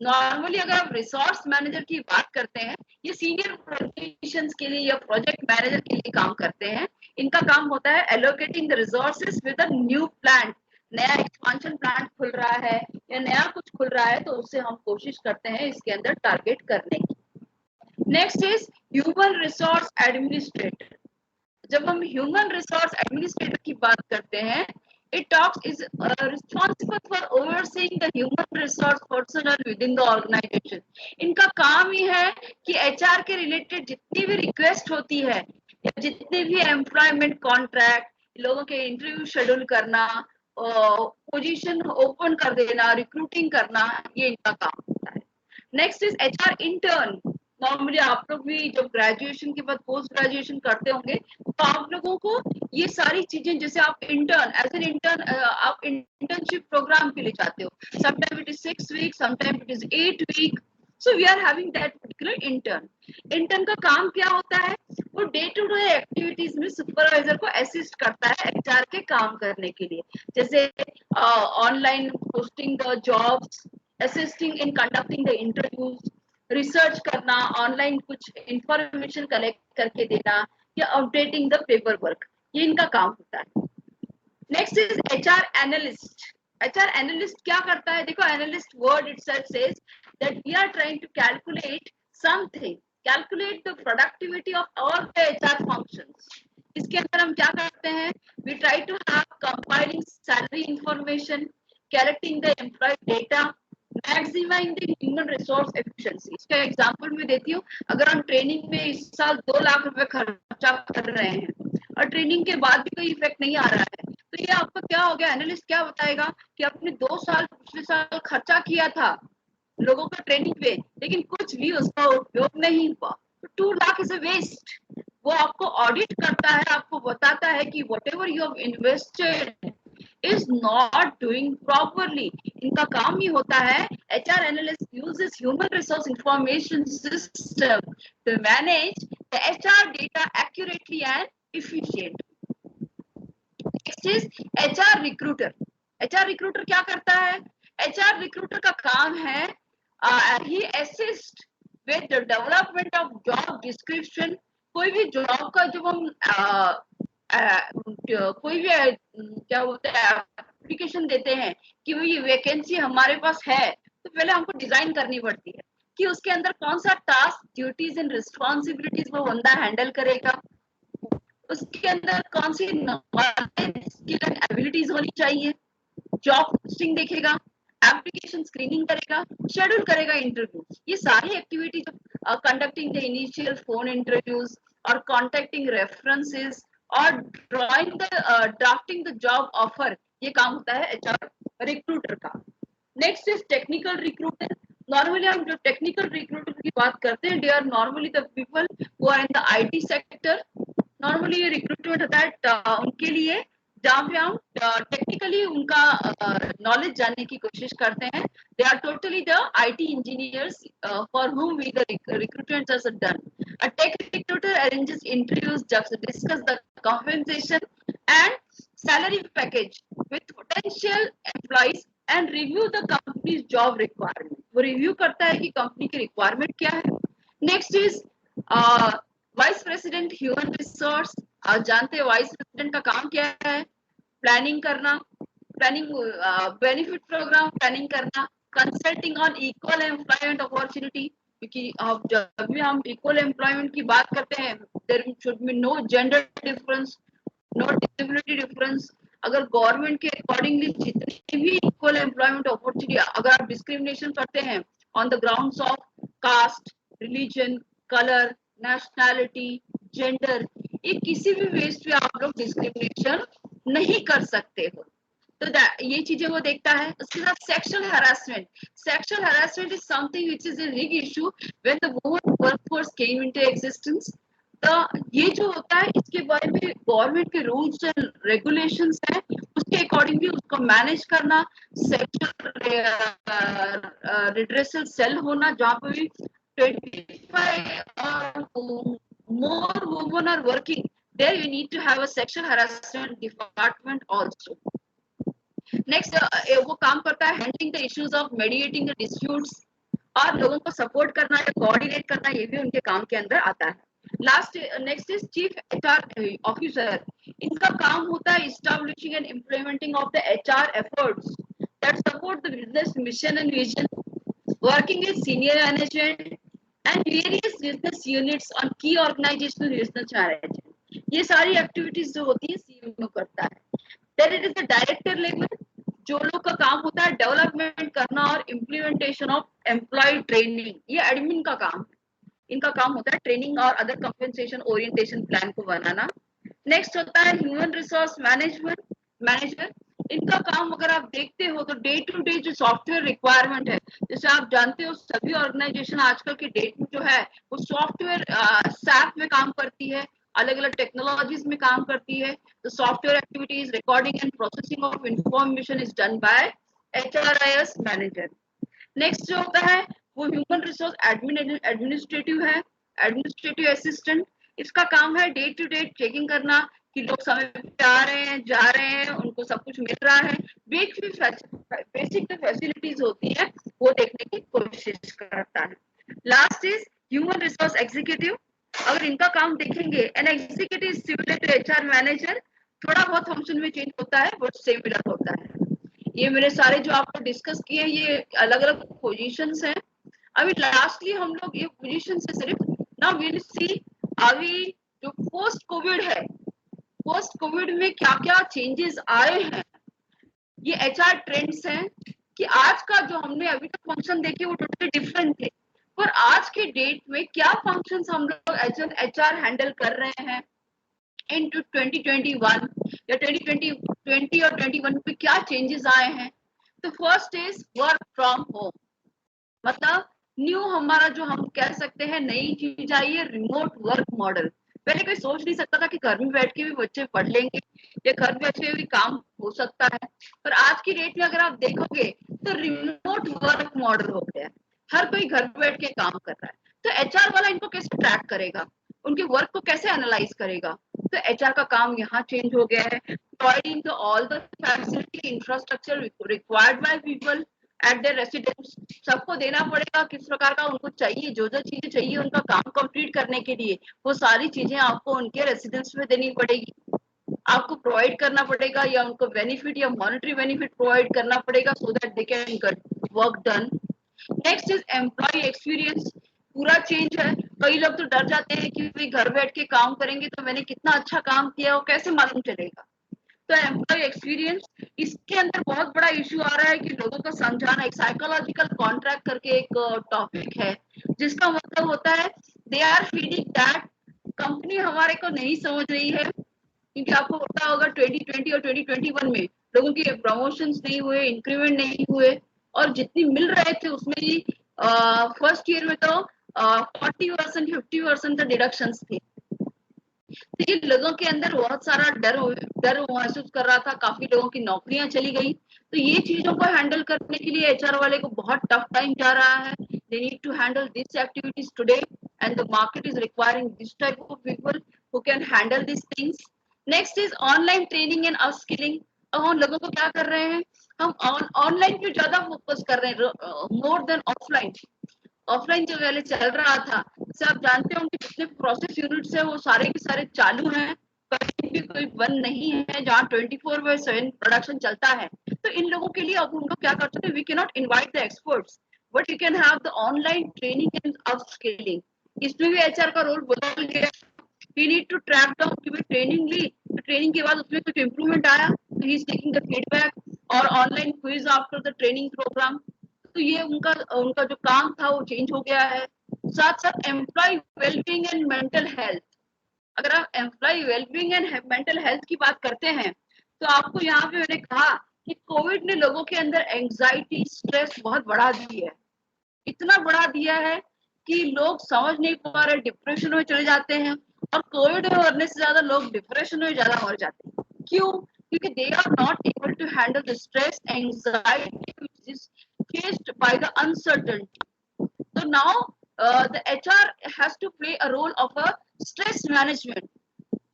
Normally अगर आप रिसोर्स मैनेजर की बात करते हैं, ये सीनियर पोजीशंस के लिए या प्रोजेक्ट मैनेजर के लिए काम करते हैं। इनका काम होता है allocating the resources with a new plant. नया एक्सपांशन प्लांट खुल रहा है या नया कुछ खुल रहा है, तो उससे हम कोशिश करते हैं इसके अंदर टारगेट करने की। Next is human resource administrator. जब हम ह्यूमन रिसोर्स एडमिनिस्ट्रेटर की बात करते हैं, it talks is responsible for overseeing the human resource personnel within the organization. इनका काम ही है कि एचआर के रिलेटेड जितनी भी रिक्वेस्ट होती है या जितने भी एम्प्लॉयमेंट कॉन्ट्रैक्ट, लोगों के इंटरव्यू शेड्यूल करना, पोजीशन ओपन कर देना, रिक्रूटिंग करना, ये इनका काम होता है। Next is HR intern. Normally आप लोग भी जब ग्रेजुएशन के बाद पोस्ट ग्रेजुएशन करते होंगे, तो आप लोगों को ये सारी चीजें, जैसे आप इंटर्न, एज एन इंटर्न आप इंटर्नशिप प्रोग्राम के लिए जाते हो, sometime it is 6 week, sometime it is 8 week, so we are having that particular intern. Intern का काम क्या होता है? वो डे टू डे एक्टिविटीज में सुपरवाइजर को असिस्ट करता है एचआर के काम करने के लिए, जैसे online posting the jobs, assisting in conducting the interviews, research करना, ऑनलाइन कुछ इंफॉर्मेशन कलेक्ट करके देना, या अपडेटिंग द पेपर वर्क, ये इनका काम होता है। Next is HR analyst. HR analyst क्या करता है? देखो, analyst word itself says that we are trying to calculate something, calculate the productivity of all the HR functions. इसके अंदर हम क्या करते हैं? We try to have compiling salary information, collecting the employ data, maximising human resource efficiency. इसका example मैं देती हूँ। अगर हम ट्रेनिंग में इस साल 2 लाख रुपए खर्चा कर रहे हैं और ट्रेनिंग के बाद भी कोई इफेक्ट नहीं आ रहा है, तो ये आपका क्या हो गया? एनालिस्ट क्या बताएगा कि आपने 2 साल पिछले साल खर्चा किया था लोगों का ट्रेनिंग पे, लेकिन कुछ भी उसका उपयोग नहीं हुआ, तो 2 लाख इज अ वेस्ट। वो आपको ऑडिट करता है, आपको बताता है कि whatever you have invested is not doing properly। इनका काम ही होता है, HR analyst uses human resource information system to manage the HR data accurately and efficiently। Next is HR recruiter। HR recruiter क्या करता है? HR recruiter का काम है he assist with the development of job description। कोई भी job का जब हम कोई भी क्या बोलते हैं एप्लीकेशन देते हैं कि ये वैकेंसी हमारे पास है, तो पहले हमको डिजाइन करनी पड़ती है कि उसके अंदर कौन सा टास्क, ड्यूटीज एंड रिस्पॉन्सिबिलिटीज वो बंदा हैंडल करेगा, उसके अंदर कौन सी नॉलेज, स्किल एंड एबिलिटीज होनी चाहिए, जॉब पोस्टिंग देखेगा, एप्लीकेशन स्क्रीनिंग करेगा, शेड्यूल करेगा इंटरव्यू। ये सारी एक्टिविटी जो conducting the initial phone interviews और कॉन्टेक्टिंग रेफरेंसेस और ड्राफ्टिंग द जॉब ऑफर, ये काम होता है एचआर रिक्रूटर का। Next is technical recruiter. Normally हम जो टेक्निकल रिक्रूटर की बात करते हैं, they are normally the people who are in the IT sector. Normally ये रिक्रूटमेंट होता है उनके लिए जहाँ पे हम टेक्निकली उनका नॉलेज जानने की कोशिश करते हैं। They are totally the IT engineers for whom we the recruitments are done. A tech recruiter arranges interviews, just discuss the compensation and salary package with potential employees and review the company's job requirement. वो review करता है कि company की requirement क्या है। Next is vice president human resource. आप जानते हैं वाइस प्रेसिडेंट का काम क्या है? प्लानिंग करना, प्लानिंग बेनिफिट प्रोग्राम प्लानिंग करना, consulting on equal employment opportunity. क्योंकि अब जब भी हम इक्वल एम्प्लॉयमेंट की बात करते हैं, there should be no gender difference, no disability difference. अगर गवर्नमेंट के अकॉर्डिंगली जितनी भी इक्वल एम्प्लॉयमेंट अपॉर्चुनिटी, अगर आप डिस्क्रिमिनेशन करते हैं on the grounds of caste, religion, colour, nationality, gender, ये किसी भी बेस पे आप लोग डिस्क्रिमिनेशन नहीं कर सकते हो। तो ये चीजें वो देखता है। उसके साथ sexual harassment. Sexual harassment is something which is a big issue when the woman workforce came into existence. तो ये जो होता है, इसके बारे में गवर्नमेंट के रूल्स एंड रेगुलेशंस हैं, उसके अकॉर्डिंग भी उसको मैनेज करना। सेक्सुअल रिड्रेसल सेल होना, जहाँ पे भी 25 or more women are working, there you need to have a sexual harassment department also. Next वो काम करता है handling the issues of mediating the disputes, और लोगों को सपोर्ट करना या कोऑर्डिनेट करना, ये भी उनके काम के अंदर आता है। Last next is chief HR officer. इनका काम होता है establishing and implementing of the HR efforts that support the business mission and vision, working with senior management and various business units on key organisational business management. ये सारी activities जो होती है CEO करता है। Then it is the director level, जो लोग का काम होता है डेवलपमेंट करना और इम्प्लीमेंटेशन ऑफ एम्प्लॉय ट्रेनिंग, ये एडमिन का काम है। इनका काम होता है ट्रेनिंग और अदर कंपनसेशन ओरिएंटेशन प्लान को बनाना। नेक्स्ट होता है ह्यूमन रिसोर्स मैनेजमेंट मैनेजर। इनका काम अगर आप देखते हो तो डे टू डे जो सॉफ्टवेयर रिक्वायरमेंट है, जैसे आप जानते हो सभी ऑर्गेनाइजेशन आजकल के डेट में जो है वो सॉफ्टवेयर सैप में काम करती है, अलग अलग टेक्नोलॉजीज में काम करती है। तो software activities, recording and processing of information is done by HRIS manager. Next जो होता है वो ह्यूमन रिसोर्स एडमिनिस्ट्रेटिव है, एडमिनिस्ट्रेटिव असिस्टेंट। इसका काम है डे टू डे चेकिंग करना कि लोग समय पे आ रहे हैं, जा रहे हैं, उनको सब कुछ मिल रहा है। बेसिक जो फैसिलिटीज होती है वो देखने की कोशिश करता है। Last is human resource executive. अगर इनका काम देखेंगे, an executive similar to HR manager, थोड़ा बहुत फंक्शन में चेंज होता है बट सिमिलर होता है। ये मेरे सारे जो आपको डिस्कस किए ये अलग अलग पोजीशंस हैं। अभी लास्टली हम लोग ये पोजीशन से सिर्फ नाउ वी विल सी अभी जो पोस्ट कोविड है, पोस्ट कोविड में क्या क्या चेंजेस आए हैं। ये एचआर ट्रेंड्स हैं कि आज का जो हमने अभी तक फंक्शन देखे वो टोटली डिफरेंट थे, पर आज के डेट में क्या फंक्शंस हम लोग एज एन एचआर हैंडल कर रहे हैं into 2021 या 2020 और 21 पे क्या चेंजेस आए हैं। तो first is work from home, मतलब न्यू हमारा जो हम कह सकते हैं नई चीज आई है रिमोट वर्क मॉडल। पहले कोई सोच नहीं सकता था कि घर में बैठ के भी बच्चे पढ़ लेंगे या घर में बैठ के भी काम हो सकता है, पर आज की डेट में अगर आप देखोगे तो रिमोट वर्क मॉडल हो गया है। हर कोई घर बैठ के काम कर रहा है। तो एचआर वाला इनको कैसे ट्रैक करेगा, उनके वर्क को कैसे एनालाइज करेगा? तो एचआर का काम यहाँ चेंज हो गया है। Providing all the facility infrastructure required by people at their residence. सबको देना पड़ेगा किस प्रकार का उनको चाहिए, जो जो चीजें चाहिए उनका काम कंप्लीट करने के लिए, वो सारी चीजें आपको उनके रेसिडेंस में देनी पड़ेगी, आपको प्रोवाइड करना पड़ेगा, या उनको बेनिफिट या मॉनेटरी बेनिफिट प्रोवाइड करना पड़ेगा so that they can get work done. Next is employ experience, पूरा चेंज है। कई लोग तो डर जाते हैं कि भाई घर बैठ के काम करेंगे तो मैंने कितना अच्छा काम किया वो कैसे मालूम चलेगा। तो एम्प्लॉय एक्सपीरियंस, इसके अंदर बहुत बड़ा इश्यू आ रहा है कि लोगों को समझाना। एक साइकोलॉजिकल कॉन्ट्रैक्ट करके एक टॉपिक है, जिसका मतलब होता है they are feeling that company हमारे को नहीं समझ रही है। क्योंकि आपको पता होगा 2020 और 2021 में लोगों के प्रमोशंस नहीं हुए, इंक्रीमेंट नहीं हुए, और जितनी मिल रहे थे उसमें भी फर्स्ट ईयर में तो 40% 50% तो डिडक्शंस थे। तो ये लोगों के अंदर बहुत सारा डर महसूस कर रहा था, काफी लोगों की नौकरियां चली गई। तो ये चीजों को हैंडल करने के लिए एचआर वाले को बहुत टफ टाइम जा रहा है। They need to handle this activities today and the market is requiring this type of people who can handle this things. Next is online training and upskilling. अब हम लोगों को क्या कर रहे हैं, हम ऑनलाइन पे ज्यादा फोकस कर रहे हैं मोर देन ऑफलाइन। ऑफलाइन जो पहले चल रहा था, जैसे आप जानते होंगे जितने प्रोसेस यूनिट्स है वो सारे के सारे चालू हैं, कहीं भी कोई बंद नहीं है, जहाँ 24/7 प्रोडक्शन चलता है। तो इन लोगों के लिए अब हम लोग क्या कर सकते हैं, we can not invite the experts but you can have the online training and upskilling. इसमें भी एचआर का रोल बदल गया। We need to track down कि ट्रेनिंग ली, तो ट्रेनिंग के बाद उसमें कुछ इंप्रूवमेंट आया तो he is taking the feedback और online quiz after the training programme. तो ये उनका उनका जो काम था वो चेंज हो गया है। साथ साथ employ wellbeing and mental health. अगर आप employ wellbeing and mental health की बात करते हैं तो आपको यहाँ पे मैंने कहा कि कोविड ने लोगों के अंदर एंजाइटी स्ट्रेस बहुत बढ़ा दी है। इतना बढ़ा दिया है कि लोग समझ नहीं पा रहे, डिप्रेशन में चले जाते हैं। और कोविड में मरने से ज्यादा लोग डिप्रेशन में ज्यादा मर जाते हैं। क्यों? क्योंकि they are not able to handle the stress anxiety which is faced by the uncertainty. So now the HR has to play a role of a stress management.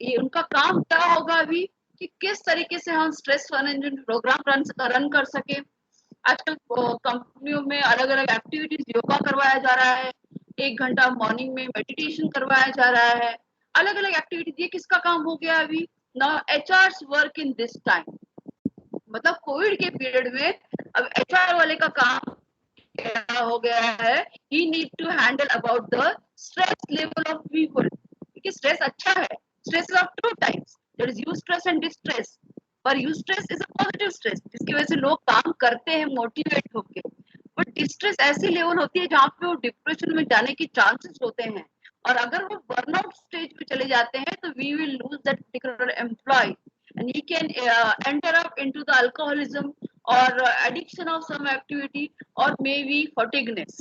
ये उनका काम क्या होगा अभी कि किस तरीके से हम स्ट्रेस मैनेजमेंट प्रोग्राम रन कर सके। आजकल कंपनियों में अलग अलग एक्टिविटीज, योगा करवाया जा रहा है, 1 घंटा मॉर्निंग में मेडिटेशन करवाया जा रहा है, अलग अलग एक्टिविटीज। ये किसका काम हो गया अभी? Now HR work in this time. मतलब कोविड के पीरियड में अब एचआर वाले का काम क्या हो गया है, he need to handle about the stress level of people. क्योंकि स्ट्रेस अच्छा है, stress of two types, there is eustress and distress. और eustress is a positive stress जिसकी वजह से लोग काम करते हैं मोटिवेट होके। बट डिस्ट्रेस ऐसी लेवल होती है जहाँ पे वो डिप्रेशन में जाने की चांसेस होते हैं। और अगर वो बर्नआउट स्टेज पे चले जाते हैं तो we will lose that particular employ and he can enter up into the alcoholism or addiction of some activity or maybe fatigueness.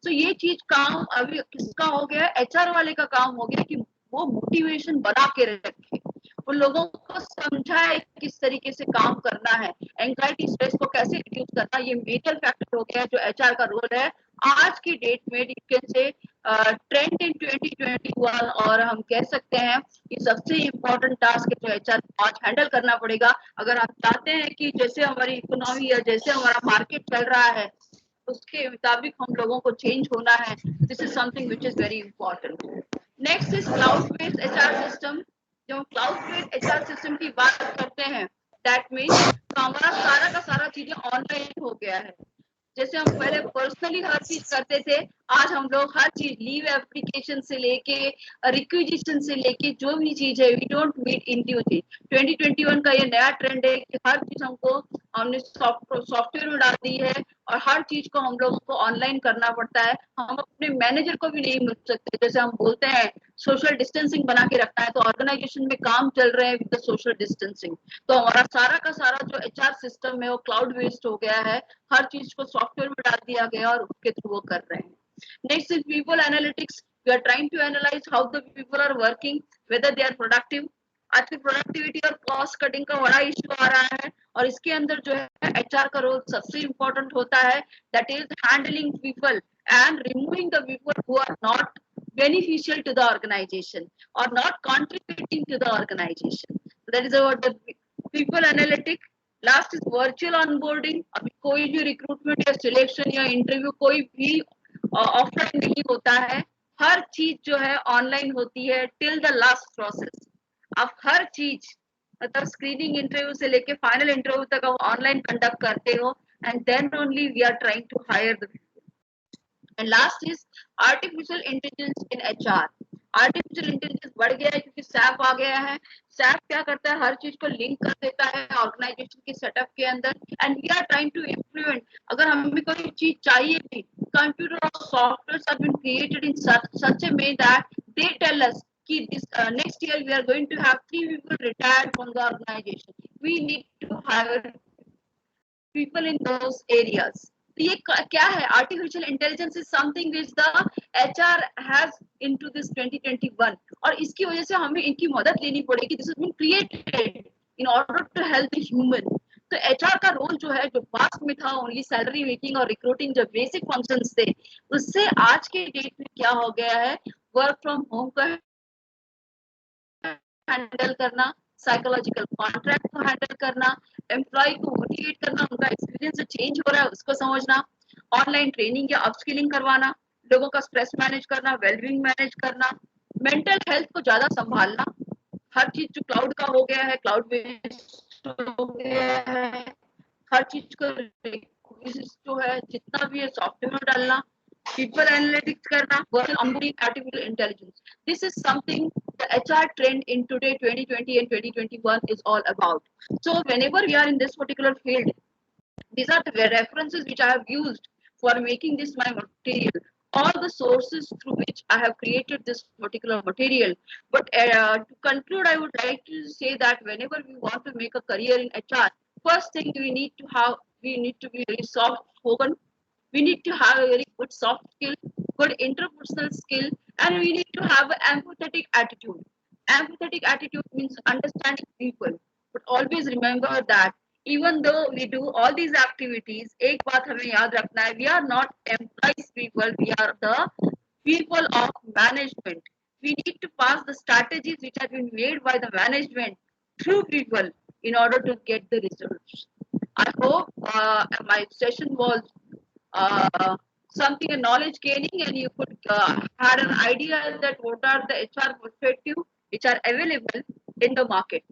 So ये चीज काम अभी किसका हो गया? एचआर वाले का काम हो गया कि वो मोटिवेशन बना के रखे, उन लोगों को समझाए किस तरीके से काम करना है, एंजाइटी स्ट्रेस को कैसे रिड्यूस करना। ये मेजर फैक्टर हो गया जो एचआर का रोल है आज की डेट में। यू कैन से ट्रेंड इन 2021 और हम कह सकते हैं ये सबसे इम्पोर्टेंट टास्क है जो एचआर को आज हैंडल करना पड़ेगा। अगर आप चाहते हैं कि जैसे हमारी इकोनॉमी या जैसे हमारा मार्केट चल रहा है उसके मुताबिक हम लोगों को चेंज होना है। This is something which is very important. Next is cloud based HR system. जब हम क्लाउड बेस्ड एचआर सिस्टम की बात करते हैं दैट मीन्स हमारा सारा का सारा चीजें ऑनलाइन हो गया है। जैसे हम पहले पर्सनली हर चीज करते थे, आज हम लोग हर चीज लीव एप्लीकेशन से लेके रिक्विजिशन से लेके जो भी चीज है वी डोंट मीट इंडिविजुअली। 2021 का ये नया ट्रेंड है कि हर चीज हमने सॉफ्टवेयर में डाल दी है और हर चीज को हम लोगों को ऑनलाइन करना पड़ता है। हम अपने मैनेजर को भी नहीं मिल सकते। जैसे हम बोलते हैं सोशल डिस्टेंसिंग बना के रखना है, तो ऑर्गेनाइजेशन में काम चल रहे हैं विद सोशल डिस्टेंसिंग। तो हमारा सारा का सारा जो एचआर सिस्टम है वो क्लाउड बेस्ड हो गया है। हर चीज को सॉफ्टवेयर में डाल दिया गया और उसके थ्रू वो कर रहे हैं। Next is people analytics. We are trying to analyse how the people are working, whether they are productive. आजकल प्रोडक्टिविटी और कॉस्ट कटिंग का बड़ा इशू आ रहा है और इसके अंदर जो है एचआर का रोल सबसे इंपॉर्टेंट होता है, that is handling people and removing the people who are not beneficial to the organization or not contributing to the organization. So that is about the people analytic. Last is virtual onboarding. अभी कोई भी recruitment या selection या interview कोई भी offline नहीं होता है, हर चीज जो है ऑनलाइन होती है टिल द लास्ट प्रोसेस। आप हर चीज मतलब स्क्रीनिंग इंटरव्यू से लेके फाइनल इंटरव्यू तक आप ऑनलाइन कंडक्ट करते हो and then only we are trying to hire the. And last is artificial intelligence in HR. Artificial intelligence बढ़ गया है क्योंकि सैप आ गया है। सैप क्या करता है, हर चीज को लिंक कर देता है ऑर्गेनाइजेशन के सेटअप के अंदर and we are trying to implement. अगर हमें कोई चीज चाहिए थी, कंप्यूटर और software have been created in such a way that they tell us कि this next year we are going to have 3 people retired from the organization. We need to hire people in those areas. तो ये क्या है? Artificial intelligence is something which the HR has into this 2021, और इसकी वजह से हमें इनकी मदद लेनी पड़ेगी। This is been created in order to help the human. तो एचआर का रोल जो है, जो पास्ट में था ओनली सैलरी मेकिंग और रिक्रूटिंग, जो बेसिक फंक्शंस थे, उससे आज के डेट में क्या हो गया है, वर्क फ्रॉम होम का हैंडल करना, साइकोलॉजिकल कॉन्ट्रैक्ट को हैंडल करना, एम्प्लॉय को मोटिवेट करना, उनका एक्सपीरियंस जो चेंज हो रहा है उसको समझना, ऑनलाइन ट्रेनिंग या अपस्किलिंग करवाना, लोगों का स्ट्रेस मैनेज करना, वेलबींग मैनेज करना, मेंटल हेल्थ को ज्यादा संभालना। हर चीज जो क्लाउड का हो गया है, क्लाउड बेस्ड हो गया है, हर चीज को जो है जितना भी है सॉफ्टवेयर में डालना, people analytics करना, virtual onboarding, artificial intelligence. This is something the HR trend in today 2020 and 2021 is all about. So whenever we are in this particular field, these are the references which I have used for making this my material. All the sources through which I have created this particular material. But to conclude, I would like to say that whenever we want to make a career in HR, first thing we need to be very soft spoken. We need to have a very good soft skill, good interpersonal skill, and we need to have an empathetic attitude. Empathetic attitude means understanding people. But always remember that even though we do all these activities, एक बात हमें याद रखना है, we are not employees people, we are the people of management. We need to pass the strategies which have been made by the management through people in order to get the results. I hope my session was uh, something a knowledge gaining, and you could had an idea that what are the HR perspective which are available in the market.